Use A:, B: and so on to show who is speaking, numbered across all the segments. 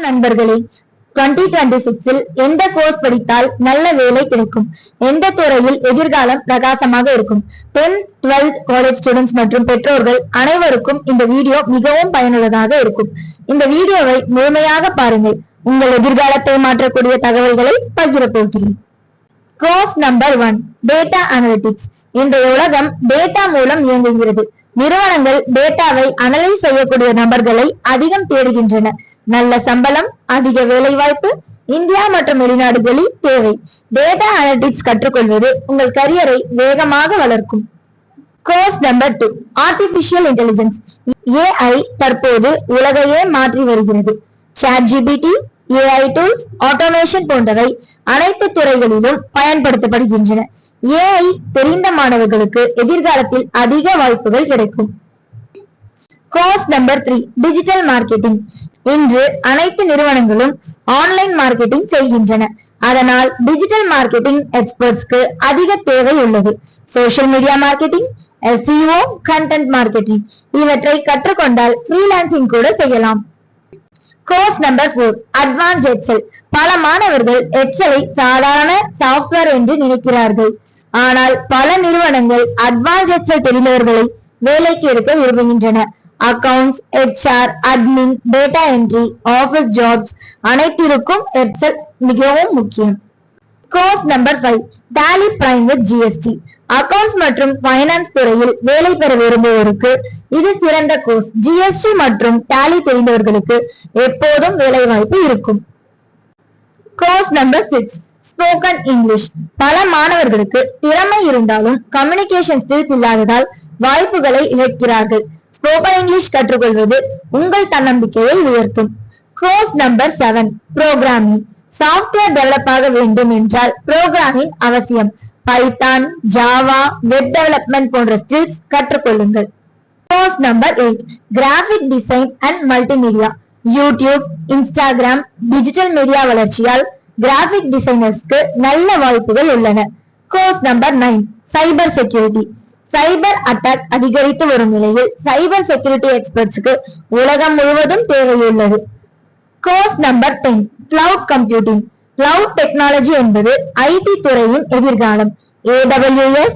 A: நண்பர்களே, 2026 எந்த கோர்ஸ் படித்தால் நல்ல வேலை கிடைக்கும், எந்த துறையில் எதிர்காலம் பிரகாசமாக இருக்கும்? 10th 12th காலேஜ் ஸ்டூடெண்ட்ஸ் மற்றும் பெற்றோர்கள் அனைவருக்கும் இந்த வீடியோ மிகவும் பயனுள்ளதாக இருக்கும். இந்த வீடியோவை முழுமையாக பாருங்கள். உங்கள் எதிர்காலத்தை மாற்றக்கூடிய தகவல்களை பகிர போகிறேன். Course number 1, data analytics. இந்த உலகம் டேட்டா மூலம் இயங்குகிறது. நிறுவனங்கள் டேட்டாவை அனலைஸ் செய்யக்கூடிய நபர்களை அதிகம் தேடுகின்றன. நல்ல சம்பளம், அதிக வேலை வாய்ப்பு இந்தியா மற்றும் வெளிநாடுகளில் தேவை. டேட்டா அனலிட்டிக்ஸ் கற்றுக்கொள்வது உங்கள் கரியரை வேகமாக வளர்க்கும். Course number 2, artificial intelligence. AI தற்போது உலகையே மாற்றி வருகிறது. ChatGPT, AI டூல்ஸ், ஆட்டோமேஷன் போன்றவை அனைத்து துறைகளிலும் பயன்படுத்தப்படுகின்றன. AI தெரிந்த மாணவர்களுக்கு எதிர்காலத்தில் அதிக வாய்ப்புகள் கிடைக்கும். Course number 3, digital marketing. இன்று அனைத்து நிறுவனங்களும் ஆன்லைன் மார்க்கெட்டிங் செய்கின்றன. அதனால் டிஜிட்டல் மார்க்கெட்டிங் எக்ஸ்பர்ட்ஸ்க்கு அதிக தேவை உள்ளது. Social media marketing, SEO, content marketing இவற்றை கற்றுக்கொண்டால் ஃப்ரீலான்சிங் கூட செய்யலாம். Course number 4, advance Excel. பல மாணவர்கள் எக்ஸலை சாதாரண சாஃப்ட்வேர் என்று நினைக்கிறார்கள். ஆனால் பல நிறுவனங்கள் அட்வான்ஸ் எக்ஸல் தெரிந்தவர்களை வேலைக்கு எடுக்க விரும்புகின்றன. Accounts, HR, admin, data entry, office jobs அனைத்திற்கும் எக்ஸல் மிகவும் முக்கியம். Course number 5, Tally Prime with GST. Accounts மற்றும் பைனான்ஸ் துறையில் வேலை பெற விரும்புவோருக்கு இது சிறந்த கோர்ஸ். GST மற்றும் டாலி தெரிந்தவர்களுக்கு எப்போதும் வேலை வாய்ப்பு இருக்கும். Course number 6, spoken English. பல மாணவர்களுக்கு திறமை இருந்தாலும் கம்யூனிகேஷன் ஸ்கில்ஸ் இல்லாததால் வாய்ப்புகளை இழக்கிறார்கள். ஸ்போக்கன் இங்கிலீஷ் கற்றுக்கொள்வது உங்கள் தன்னம்பிக்கையை உயர்த்தும். Course number 7, programming. Software develop ஆக வேண்டும் என்றால் புரோகிராமிங் அவசியம். பைத்தான், ஜாவா, வெப் டெவலப்மெண்ட் போன்ற ஸ்கில்ஸ் கற்றுக்கொள்ளுங்கள். Course number 8, graphic design and multimedia. YouTube, Instagram, digital media வளர்ச்சியால் கிராபிக் டிசைனர்ஸ்க்கு நல்ல வாய்ப்புகள் உள்ளன. Course number 9, cyber security. Cyber attack அதிகரித்து வரும் நிலையில் சைபர் செக்யூரிட்டி எக்ஸ்பர்ட்ஸ்க்கு உலகம் முழுவதும் தேவையுள்ளது. Course number 10, cloud computing. Cloud technology என்பது IT துறையின் எதிர்காலம். AWS,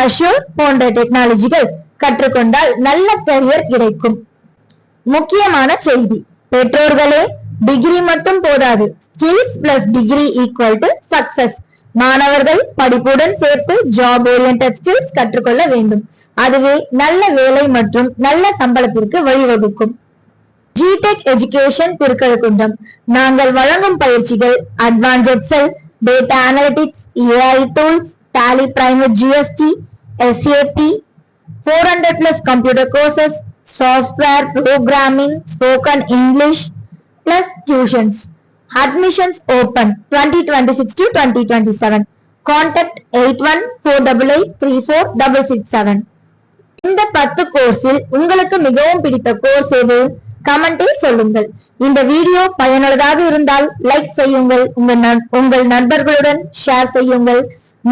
A: Azure போன்ற டெக்னாலஜிகள் கற்றுக்கொண்டால் நல்ல கரியர் கிடைக்கும். முக்கியமான செய்தி, பெற்றோர்களே, டிகிரி மட்டும் போதாது. Skills plus degree equal to success. மாணவர்கள் படிப்புடன் சேர்த்து ஜாப் ஓரியன்டட் ஸ்கில்ஸ் கற்றுக்கொள்ள வேண்டும். அதுவே நல்ல வேலை மற்றும் நல்ல சம்பளத்திற்கு வழிவகுக்கும். GTech education Thirukazhukundram. நாங்கள் வழங்கும் பயிற்சிகள் advance Excel, data analytics, AI tools, Tally Prime with GST, SAP, 400+ computer courses, software programming, spoken English plus tuitions. Admissions open 2026 to 2027. Contact 8148834667. இந்த 10 கோர்ஸில் உங்களுக்கு மிகவும் பிடித்த கோர்ஸ் எது? கமெண்டில் சொல்லுங்கள். இந்த வீடியோ பயனுள்ளதாக இருந்தால் லைக் செய்யுங்கள். உங்கள் நண்பர்களுடன் ஷேர் செய்யுங்கள்.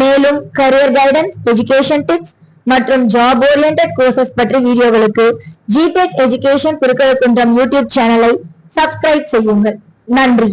A: மேலும் கரியர் கைடன்ஸ், எஜுகேஷன் டிப்ஸ் மற்றும் ஜாப் ஓரியன்டட் கோர்சஸ் பற்றி வீடியோகளுக்கு GTech எஜுகேஷன் திருக்கழுக்குன்றம் யூடியூப் சேனலை சப்ஸ்கிரைப் செய்யுங்கள். நன்றி.